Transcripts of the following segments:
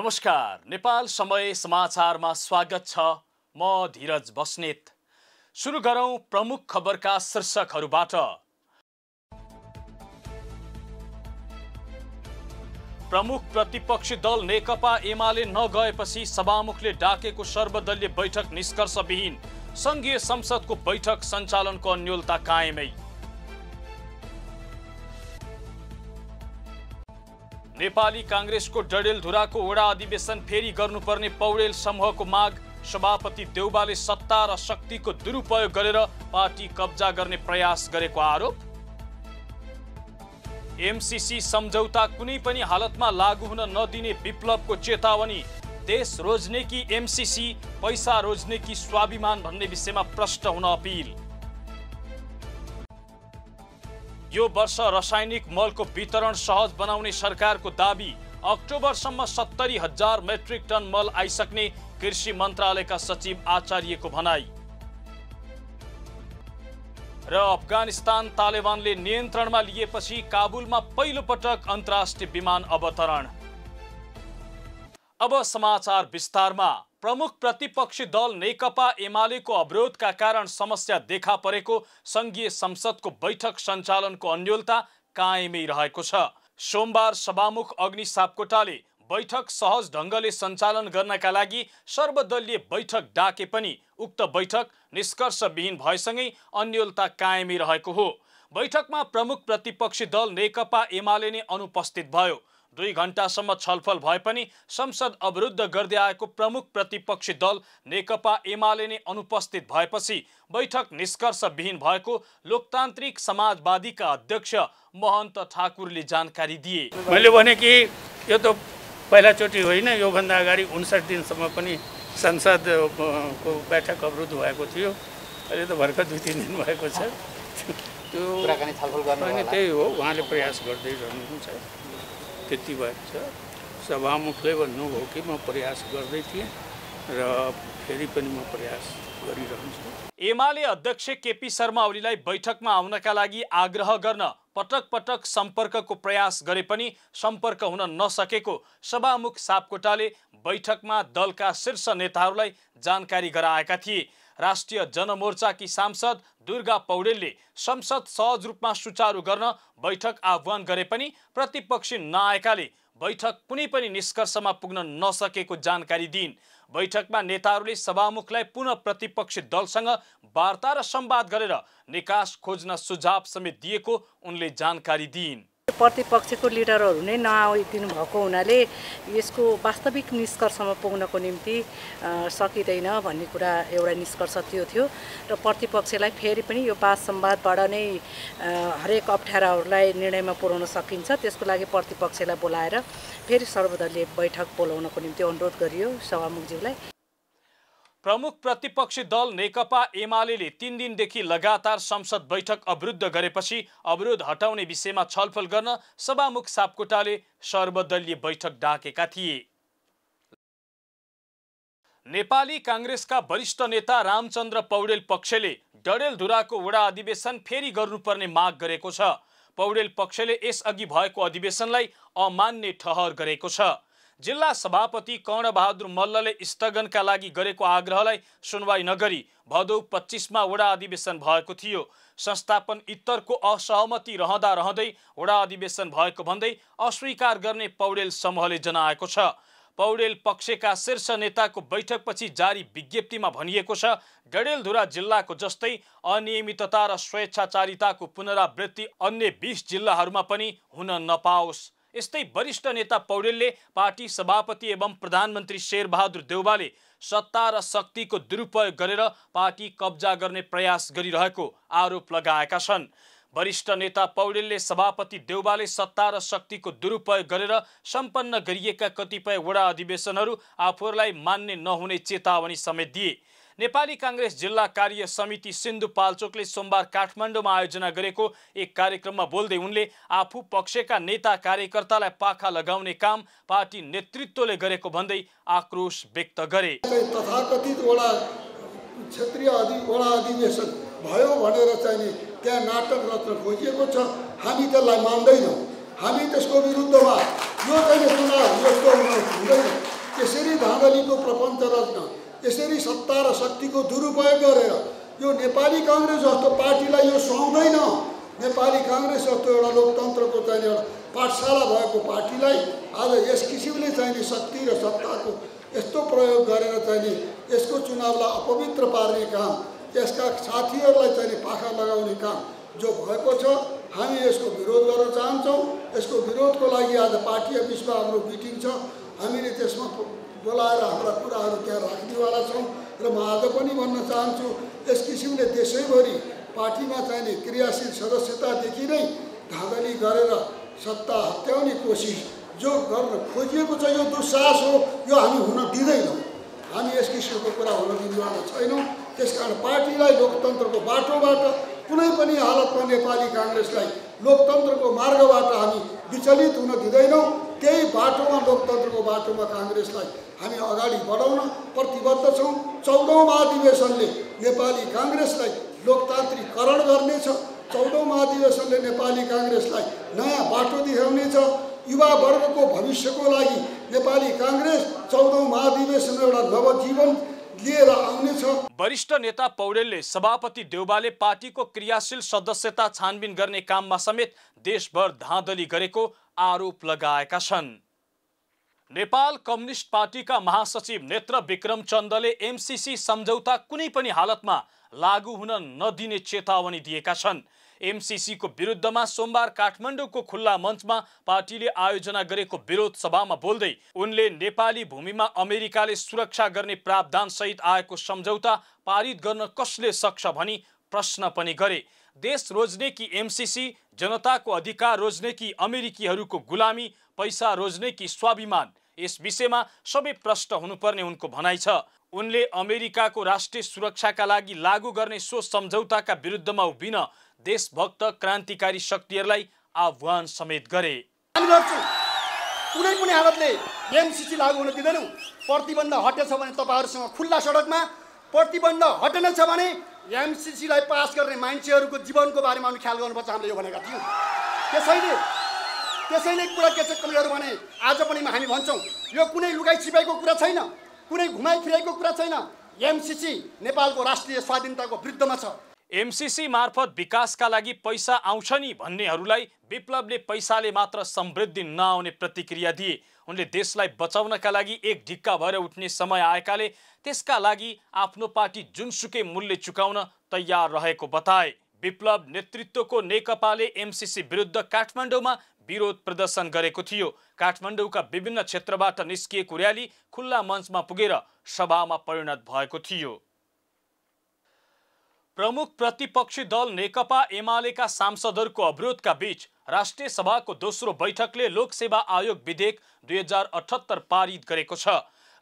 नमस्कार, नेपाल समय समाचारमा स्वागत छ। म धीरज बस्नेत। सुरु गरौं प्रमुख खबरका शीर्षकहरूबाट। प्रमुख प्रतिपक्षी दल नेकपा एमाले नगएपछि सभामुखले डाकेको सर्वदलीय बैठक निष्कर्षविहीन। संघीय संसदको बैठक सञ्चालनको अन्योलता कायमै। नेपाली कांग्रेसको डडेलधुराको वडा अधिवेशन फेरि गर्नुपर्ने पौडेल समूहको माग। सभापति देउबाले सत्ता र शक्तिको दुरुपयोग गरेर पार्टी कब्जा गर्ने प्रयास गरेको आरोप। एमसीसी सम्झौता कुनै पनि हालतमा लागू हुन नदिने विप्लवको चेतावनी। देश रोज्ने कि एमसीसी, पैसा रोज्ने कि स्वाभिमान भन्ने विषयमा प्रश्न हुन अपिल। यो वर्ष रासायनिक मलको वितरण सहज बनाउने सरकारको दाबी। अक्टोबरसम्म 70,000 मेट्रिक टन मल आइसक्ने कृषि मन्त्रालयका सचिव आचार्यको भनाई। र अफगानिस्तान तालिबानले नियन्त्रणमा लिएपछि काबुलमा पहिलो पटक अन्तर्राष्ट्रिय विमान अवतरण। अब समाचार विस्तारमा। प्रमुख प्रतिपक्षी दल नेकपा एमालेको अवरोधका कारण समस्या देखा परेको संघीय संसदको बैठक सञ्चालनको अन्योलता कायमै रहेको छ। सोमबार सभामुख अग्नि सापकोटाले बैठक सहज ढङ्गले सञ्चालन गर्नका लागि सर्वदलीय बैठक डाके पनि उक्त बैठक निष्कर्षविहीन भएसँगै अन्योलता कायमै रहेको हो। बैठकमा प्रमुख प्रतिपक्षी दल नेकपा एमाले नै अनुपस्थित भयो। 2 घण्टासम्म छलफल भए पनि संसद अवरुद्ध गर्दै आएको प्रमुख प्रतिपक्षी दल नेकपा एमाले नै अनुपस्थित भएपछि बैठक निष्कर्षविहीन भएको लोकतान्त्रिक समाजवादीका अध्यक्ष महन्त ठाकुरले जानकारी दिए। मैले भने कि यो त पहिलाचोटि होइन, योभन्दा अगाडि 59 दिनसम्म पनि संसदको बैठक अवरुद्ध भएको थियो। अहिले त भर्खर 2-3 दिन भएको छ। त्यो कुराकानी छलफल गर्नु होइन, त्यही हो, उहाँले प्रयास गर्दै रहनुहुन्छ। त्यति भएको छ। सभामुखले भन्नुभयो कि म प्रयास गर्दै थिएँ र फेरि पनि म प्रयास गरिरहन्छु। एमाले अध्यक्ष केपी शर्मा ओलीलाई बैठकमा आउनका लागि आग्रह गर्न पटक पटक सम्पर्कको प्रयास गरे पनि सम्पर्क हुन नसकेको सभामुख सापकोटाले बैठकमा दलका शीर्ष नेताहरूलाई जानकारी गराएका थिए। राष्ट्रिय जनमोर्चाकी सांसद दुर्गा पौडेलले संसद सहज रूपमा सुचारू गर्न बैठक आह्वान गरे पनि प्रतिपक्षी नआएकाले बैठक कुनै पनि निष्कर्षमा पुग्न नसकेको जानकारी दिइन्। बैठकमा नेताहरूले सभामुखलाई पुनः प्रतिपक्षी दलसँग वार्ता र संवाद गरेर निकास खोज्न सुझाव समेत दिएको उनले जानकारी दिइन्। प्रतिपक्षको लिडरहरू नै नआइदिनु भएको हुनाले यसको वास्तविक निष्कर्षमा पुग्नको निम्ति सकिँदैन भन्ने कुरा एउटा निष्कर्ष त्यो थियो र प्रतिपक्षलाई फेरि पनि यो वाद संवादबाट नै हरेक अप्ठ्याराहरूलाई निर्णयमा पुर्याउन सकिन्छ। त्यसको लागि प्रतिपक्षलाई बोलाएर फेरि सर्वदलीय बैठक बोलाउनको निम्ति अनुरोध गरियो सभामुखज्यूलाई। प्रमुख प्रतिपक्षी दल नेकपा एमालेले 3 दिनदेखि लगातार संसद बैठक अवरुद्ध गरेपछि अवरोध हटाउने विषयमा छलफल गर्न सभामुख सापकोटाले सर्वदलीय बैठक डाकेका थिए। नेपाली कांग्रेसका वरिष्ठ नेता रामचन्द्र पौडेल पक्षले डडेलधुराको वडा अधिवेशन फेरि गर्नुपर्ने माग गरेको छ। पौडेल पक्षले यसअघि भएको अधिवेशनलाई अमान्य ठहर गरेको छ। जिल्ला सभापति कर्णबहादुर मल्लले स्थगनका लागि गरेको आग्रहलाई सुनवाई नगरी भदौ 25 मा वडा अधिवेशन भएको थियो। संस्थापन इत्तरको असहमति रहँदा रहँदै वडा अधिवेशन भएको भन्दै अस्वीकार गर्ने पौडेल समूहले जनाएको छ। पौडेल पक्षका शीर्ष नेताको बैठकपछि जारी विज्ञप्तिमा भनिएको छ, डडेलधुरा जिल्लाको जस्तै अनियमितता र स्वेच्छाचारिताको पुनरावृत्ति अन्य 20 जिल्लाहरूमा पनि हुन नपाओस्। यस्तै वरिष्ठ नेता पौडेलले पार्टी सभापति एवं प्रधानमन्त्री शेरबहादुर देउबाले सत्ता र शक्तिको दुरुपयोग गरेर पार्टी कब्जा गर्ने प्रयास गरिरहेको आरोप लगाएका छन्। वरिष्ठ नेता पौडेलले सभापति देउबाले सत्ता र शक्तिको दुरुपयोग गरेर सम्पन्न गरिएका कतिपय वडा अधिवेशनहरू आफूहरूलाई मान्य नहुने चेतावनी समेत दिए। नेपाली कांग्रेस जिल्ला कार्य समिति सिन्धुपाल्चोकले सोमबार काठमाडौँमा आयोजना गरेको एक कार्यक्रममा बोल्दै उनले आफू पक्षका नेता कार्यकर्तालाई पाखा लगाउने काम पार्टी नेतृत्वले गरेको भन्दै आक्रोश व्यक्त गरे। तथाकथित वडा क्षेत्रीय वडा अधिवेशन भयो भनेर चाहिँ त्यहाँ नाटक रच्न खोजिएको छ। हामी त्यसलाई मान्दैनौँ। हामी त्यसको विरुद्धमा यो चाहिँ चुनाव यस्तो हुँदैन। यसरी धाँधलीको प्रपञ्च रच्न, यसरी सत्ता र शक्तिको दुरुपयोग गरेर यो नेपाली काङ्ग्रेस जस्तो पार्टीलाई यो सुहाउँदैन। नेपाली काङ्ग्रेस जस्तो एउटा लोकतन्त्रको चाहिँ एउटा पाठशाला भएको पार्टीलाई आज यस किसिमले चाहिने शक्ति र सत्ताको यस्तो प्रयोग गरेर चाहिँ यसको चुनावलाई अपवित्र पार्ने काम, यसका साथीहरूलाई चाहिँ पाखा लगाउने काम जो भएको छ, हामी यसको विरोध गर्न चाहन्छौँ। यसको विरोधको लागि आज पार्टी अफिसमा हाम्रो मिटिङ छ, हामीले त्यसमा बोलाएर हाम्रा कुराहरू त्यहाँ राख्नेवाला छौँ। र म आज पनि भन्न चाहन्छु, यस किसिमले देशैभरि पार्टीमा चाहिने क्रियाशील सदस्यतादेखि नै धाँधली गरेर सत्ता हत्याउने कोसिस जो गर्न खोजिएको छ, यो दुस्साहस हो, यो हामी हुन दिँदैनौँ। हामी यस किसिमको कुरा हुन दिनेवाला छैनौँ। त्यसकारण पार्टीलाई लोकतन्त्रको बाटोबाट कुनै पनि हालतमा नेपाली काङ्ग्रेसलाई लोकतन्त्रको मार्गबाट हामी विचलित हुन दिँदैनौँ। त्यही बाटोमा, लोकतन्त्रको बाटोमा काङ्ग्रेसलाई हामी अगाडि बढाउन प्रतिबद्ध छौँ। 14औं महाधिवेशनले नेपाली काङ्ग्रेसलाई लोकतान्त्रिकरण गर्नेछ। 14औं महाधिवेशनले नेपाली काङ्ग्रेसलाई नयाँ बाटो देखाउनेछ। युवा वर्गको भविष्यको लागि नेपाली काङ्ग्रेस 14औं महाधिवेशन एउटा नवजीवन लिएर आउनेछ। वरिष्ठ नेता पौडेलले सभापति देउबाले पार्टीको क्रियाशील सदस्यता छानबिन गर्ने काममा समेत देशभर धाँधली गरेको आरोप लगाएका छन्। नेपाल कम्युनिस्ट पार्टीका महासचिव नेत्र विक्रम चन्दले एमसीसी सम्झौता कुनै पनि हालतमा लागू हुन नदिने चेतावनी दिएका छन्। एमसीसीको विरुद्धमा सोमबार काठमाडौँको खुल्ला मञ्चमा पार्टीले आयोजना गरेको विरोध सभामा बोल्दै उनले नेपाली भूमिमा अमेरिकाले सुरक्षा गर्ने प्रावधान सहित आएको सम्झौता पारित गर्न कसले सक्छ भनी प्रश्न पनि गरे। देश रोज्ने कि एमसीसी, जनताको अधिकार रोज्ने कि अमेरिकीहरूको गुलामी, पैसा रोज्ने कि स्वाभिमान, यस विषयमा सबै प्रश्न हुनुपर्ने उनको भनाइ छ। उनले अमेरिकाको राष्ट्रिय सुरक्षाका लागि लागू गर्ने सो सम्झौताका विरुद्धमा उभिन देशभक्त क्रान्तिकारी शक्तिहरूलाई आह्वान समेत गरे। कुनै पनि हालतले एमसीसी लागू हुन दिँदैनौँ। प्रतिबन्ध हटेछ भने तपाईँहरूसँग खुल्ला सडकमा, प्रतिबन्ध हटेन छ भने एमसीसीलाई पास गर्ने मान्छेहरूको जीवनको बारेमा हामी ख्याल गर्नुपर्छ, हामीले यो भनेका थियौँ। त्यसैले कुरा के छ कविहरू भने आज पनि हामी भन्छौँ, यो कुनै लुगाई छिपाईको कुरा छैन, कुनै घुमाइ फिराइको कुरा छैन। एमसीसी नेपालको राष्ट्रिय स्वाधीनताको विरुद्धमा छ। एमसीसी मार्फत विकासका लागि पैसा आउँछ नि भन्नेहरूलाई विप्लवले पैसाले मात्र समृद्धि नआउने प्रतिक्रिया दिए। उनले देशलाई बचाउनका लागि एक ढिक्का भएर उठ्ने समय आएकाले त्यसका लागि आफ्नो पार्टी जुनसुकै मूल्य चुकाउन तयार रहेको बताए। विप्लव नेतृत्वको नेकपाले एमसीसी विरुद्ध काठमाडौँमा विरोध प्रदर्शन गरेको थियो। काठमाडौँका विभिन्न क्षेत्रबाट निस्किएको र्याली खुल्ला मञ्चमा पुगेर सभामा परिणत भएको थियो। प्रमुख प्रतिपक्षी दल नेकपा एमालेका सांसदहरूको अवरोधका बीच राष्ट्रिय सभाको दोस्रो बैठकले लोकसेवा आयोग विधेयक 2078 पारित गरेको छ।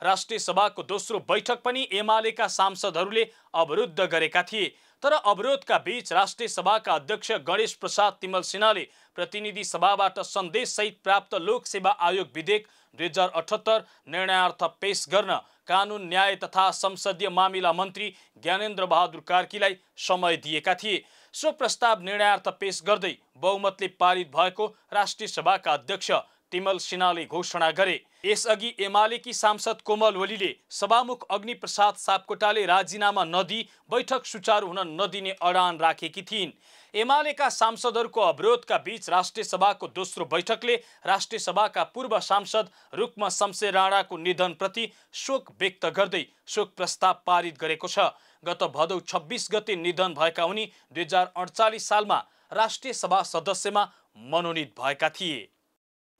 राष्ट्रिय सभाको दोस्रो बैठक पनि एमालेका सांसदहरूले अवरुद्ध गरेका थिए। तर अवरोधका बीच राष्ट्रिय सभाका अध्यक्ष गणेश प्रसाद तिमल सिन्हाले प्रतिनिधि सभाबाट सन्देशसहित प्राप्त लोकसेवा आयोग विधेयक 2078 निर्णयार्थ पेश गर्न कानुन न्याय तथा संसदीय मामिला मन्त्री ज्ञानेन्द्र बहादुर कार्कीलाई समय दिएका थिए। सो प्रस्ताव निर्णयार्थ पेश गर्दै बहुमतले पारित भएको राष्ट्रिय सभाका अध्यक्ष तिमल सिन्हाले घोषणा गरे। यसअघि एमालेकी सांसद कोमल ओलीले सभामुख अग्निप्रसाद सापकोटाले राजीनामा नदिई बैठक सुचारू हुन नदिने अडान राखेकी थिइन्। एमालेका सांसदहरूको अवरोधका बीच राष्ट्रिय सभाको दोस्रो बैठकले राष्ट्रिय सभाका पूर्व सांसद रुक्म शमशेर राणाको निधनप्रति शोक व्यक्त गर्दै शोक प्रस्ताव पारित गरेको छ। गत भदौ 26 गते निधन भएका उनी 2048 सालमा राष्ट्रिय सभा सदस्यमा मनोनित भएका थिए।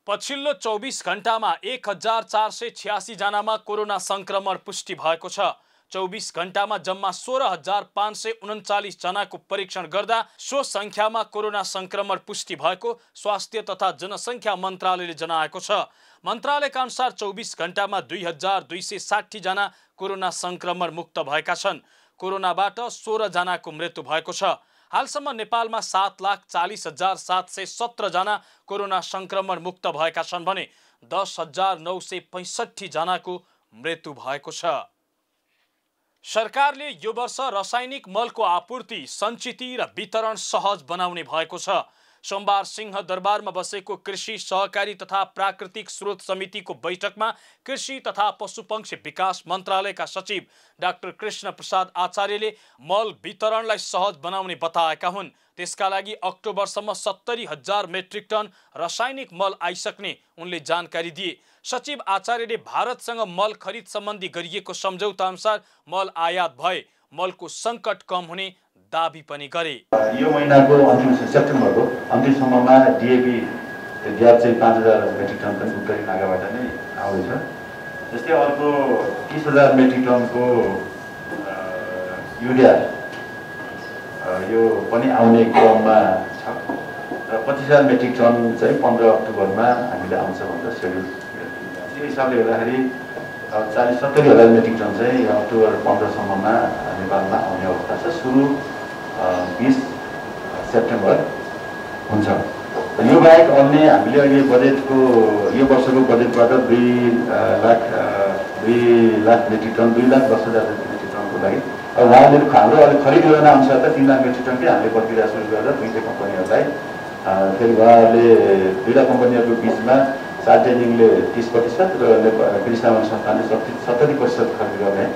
पछिल्लो 24 घण्टामा 1486 जनामा कोरोना संक्रमण पुष्टि भएको छ। 24 घण्टामा जम्मा 16,539 जनाको परीक्षण गर्दा सो संख्यामा कोरोना संक्रमण पुष्टि भएको स्वास्थ्य तथा जनसङ्ख्या मन्त्रालयले जनाएको छ। मन्त्रालयका अनुसार 24 घण्टामा 2260 जना कोरोना संक्रमण मुक्त भएका छन्। कोरोनाबाट 16 जनाको मृत्यु भएको छ। हालसम्म नेपालमा 7,40,717 जना कोरोना संक्रमण मुक्त भएका छन् भने 10,965 जनाको मृत्यु भएको छ। सरकारले यो वर्ष रासायनिक मलको आपूर्ति, सञ्चिति र वितरण सहज बनाउने भएको छ। सोमबार सिंह दरबारमा बसेको कृषि सहकारी तथा प्राकृतिक स्रोत समितिको बैठकमा कृषि तथा पशुपक्षी विकास मन्त्रालयका सचिव डाक्टर कृष्ण प्रसाद आचार्यले मल वितरणलाई सहज बनाउने बताएका हुन्। त्यसका लागि अक्टोबरसम्म 70,000 मेट्रिक टन रासायनिक मल आइसक्ने उनले जानकारी दिए। सचिव आचार्यले भारतसँग मल खरिद सम्बन्धी गरिएको सम्झौता अनुसार मल आयात भए मलको सङ्कट कम हुने दाबी पनि गरे। यो महिनाको अन्तिम सेप्टेम्बरको अन्तिमसम्ममा डिएपी ग्याप चाहिँ 5,000 मेट्रिक टन पनि उत्तरी नागाबाट नै आउँदैछ। जस्तै अर्को 30,000 मेट्रिक टनको युरिया यो पनि आउने क्रममा छ र 25,000 मेट्रिक टन चाहिँ 15 अक्टोबरमा हामीले आउँछ भनेर सेड्युल। यो हिसाबले हेर्दाखेरि 40-70,000 मेट्रिक टन चाहिँ अक्टोबर 15सम्ममा नेपालमा आउने अवस्था छ। सुरु 20 सेप्टेम्बर हुन्छ। यो बाहेक अन्य हामीले अहिले बजेटको यो वर्षको बजेटबाट 2 लाख मेट्रिक टन 2,10,000 मेट्रिक टनको लागि अब उहाँले हाम्रो अहिले खरिद योजना अनुसार त 3 लाख मेट्रिक टनकै हामीले प्रक्रिया सुरु गरेर 200 कम्पनीहरूलाई फेरि उहाँहरूले 2 लाख कम्पनीहरूको बिचमा चार्टेजिङले 30% र कृषि सामान संस्थानले 70% खरिद गर्ने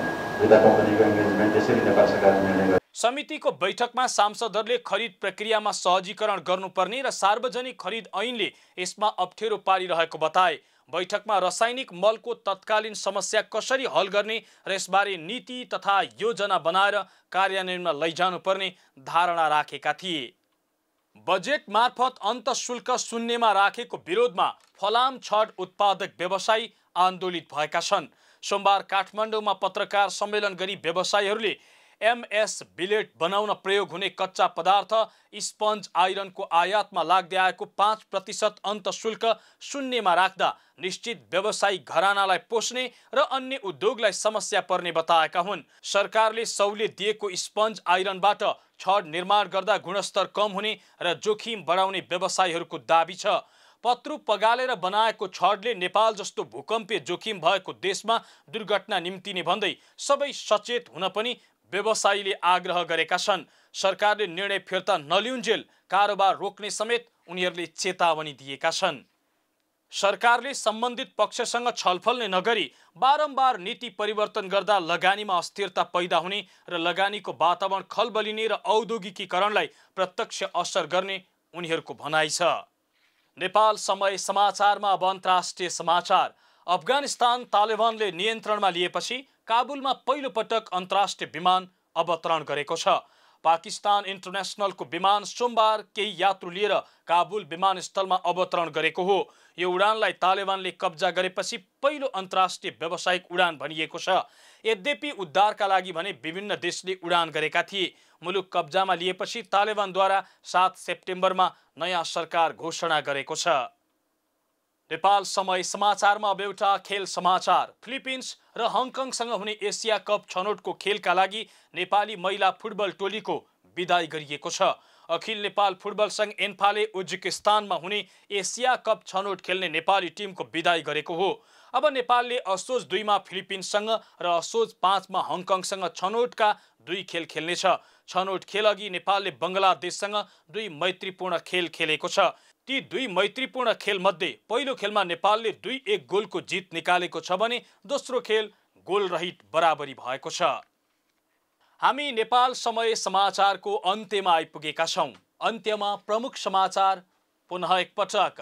2 लाख कम्पनीको इन्गेजमेन्ट त्यसरी नेपाल सरकारले निर्णय गर्यो। समितिको बैठकमा सांसदहरूले खरिद प्रक्रियामा सहजीकरण गर्नुपर्ने र सार्वजनिक खरिद ऐनले यसमा अप्ठ्यारो पारिरहेको बताए। बैठकमा रासायनिक मलको तत्कालीन समस्या कसरी हल गर्ने र यसबारे नीति तथा योजना बनाएर कार्यान्वयनमा लैजानुपर्ने धारणा राखेका थिए। बजेट मार्फत अन्तःशुल्क शून्यमा राखेको विरोधमा फलाम छड उत्पादक व्यवसायी आन्दोलित भएका छन्। सोमबार काठमाडौँमा पत्रकार सम्मेलन गरी व्यवसायीहरूले एमएस बिलेट बनाउन प्रयोग हुने कच्चा पदार्थ स्पन्ज आइरनको आयातमा लाग्दै आएको 5% अन्तःशुल्क शून्यमा राख्दा निश्चित व्यवसायिक घरानालाई पोष्ने र अन्य उद्योगलाई समस्या पर्ने बताएका हुन्। सरकारले सहुलियत दिएको स्पन्ज आइरनबाट छड निर्माण गर्दा गुणस्तर कम हुने र जोखिम बढाउने व्यवसायीहरूको दाबी छ। पत्रु पगालेर बनाएको छडले नेपाल जस्तो भूकम्पीय जोखिम भएको देशमा दुर्घटना निम्तिने भन्दै सबै सचेत हुन पनि व्यवसायीले आग्रह गरेका छन्। सरकारले निर्णय फिर्ता नलिउन्जेल कारोबार रोक्ने समेत उनीहरूले चेतावनी दिएका छन्। सरकारले सम्बन्धित पक्षसँग छलफल नै नगरी बारम्बार नीति परिवर्तन गर्दा लगानीमा अस्थिरता पैदा हुने र लगानीको वातावरण खलबलिने र औद्योगिकीकरणलाई प्रत्यक्ष असर गर्ने उनीहरूको भनाइ छ। नेपाल समय समाचारमा अब अन्तर्राष्ट्रिय समाचार। अफगानिस्तान तालिबानले नियन्त्रणमा लिएपछि काबुलमा पहिलो पटक अन्तर्राष्ट्रिय विमान अवतरण गरेको छ। पाकिस्तान इन्टरनेसनलको विमान सोमबार केही यात्रु लिएर काबुल विमानस्थलमा अवतरण गरेको हो। यो उडानलाई तालिबानले कब्जा गरेपछि पहिलो अन्तर्राष्ट्रिय व्यावसायिक उडान भनिएको छ। यद्यपि उद्धारका लागि भने विभिन्न देशले उडान गरेका थिए। मुलुक कब्जामा लिएपछि तालिबानद्वारा 7 सेप्टेम्बरमा नयाँ सरकार घोषणा गरेको छ। नेपाल समय समाचारमा अब एउटा खेल समाचार। फिलिपिन्स र हङकङसँग हुने एसिया कप छनौटको खेलका लागि नेपाली महिला फुटबल टोलीको बिदाई गरिएको छ। अखिल नेपाल फुटबल संघ एन्फाले उज्बेकिस्तानमा हुने एसिया कप छनौट खेल्ने नेपाली टिमको बिदाई गरेको हो। अब नेपालले असोज 2 मा फिलिपिन्ससँग र असोज 5 मा हङकङसँग छनौटका 2 खेल खेल्नेछ। छनौट खेल अघि नेपालले बङ्गलादेशसँग 2 मैत्रीपूर्ण खेल खेलेको छ। ती 2 मैत्रीपूर्ण खेल मध्ये पहिलो खेलमा नेपालले 2-1 गोलको जित निकालेको छ भने दोस्रो खेल गोल रहित बराबरी भएको छ। हामी नेपाल समय समाचारको अन्त्यमा आइपुगेका छौं। अन्त्यमा प्रमुख समाचार पुनः एकपटक।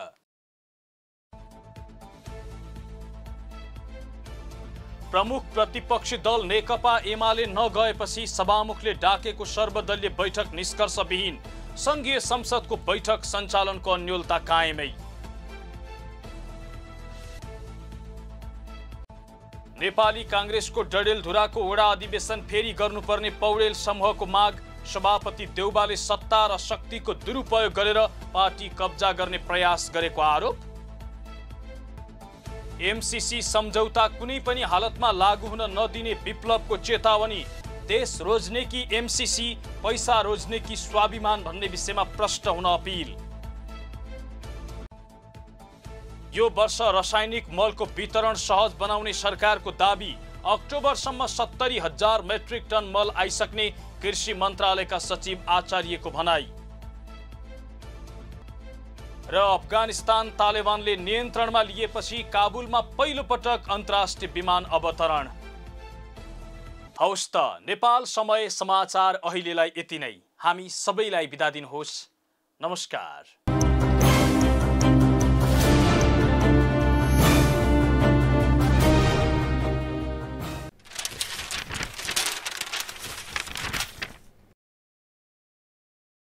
प्रमुख प्रतिपक्षी दल नेकपा एमाले नगएपछि सभामुखले डाकेको सर्वदलीय बैठक निष्कर्षविहीन। संघीय संसदको बैठक सञ्चालनको अन्योलता कायमै। नेपाली कांग्रेसको डडेलधुराको वडा अधिवेशन फेरि गर्नुपर्ने पौडेल समूहको माग। सभापति देउबाले सत्ता र शक्तिको दुरुपयोग गरेर पार्टी कब्जा गर्ने प्रयास गरेको आरोप। एमसीसी सम्झौता कुनै पनि हालतमा लागू हुन नदिने विप्लवको चेतावनी। देश रोज्ने कि एमसीसी, पैसा रोज्ने कि स्वाभिमान भन्ने विषयमा प्रश्न हुन अपिल। यो वर्ष रासायनिक मलको वितरण सहज बनाउने सरकारको दाबी। अक्टोबरसम्म 70,000 मेट्रिक टन मल आइसक्ने कृषि मन्त्रालयका सचिव आचार्यको भनाई। र अफगानिस्तान तालिबानले नियन्त्रणमा लिएपछि काबुलमा पहिलो पटक अन्तर्राष्ट्रिय विमान अवतरण। हौस् त, नेपाल समय समाचार अहिलेलाई यति नै। हामी सबैलाई बिदा दिनुहोस्। नमस्कार।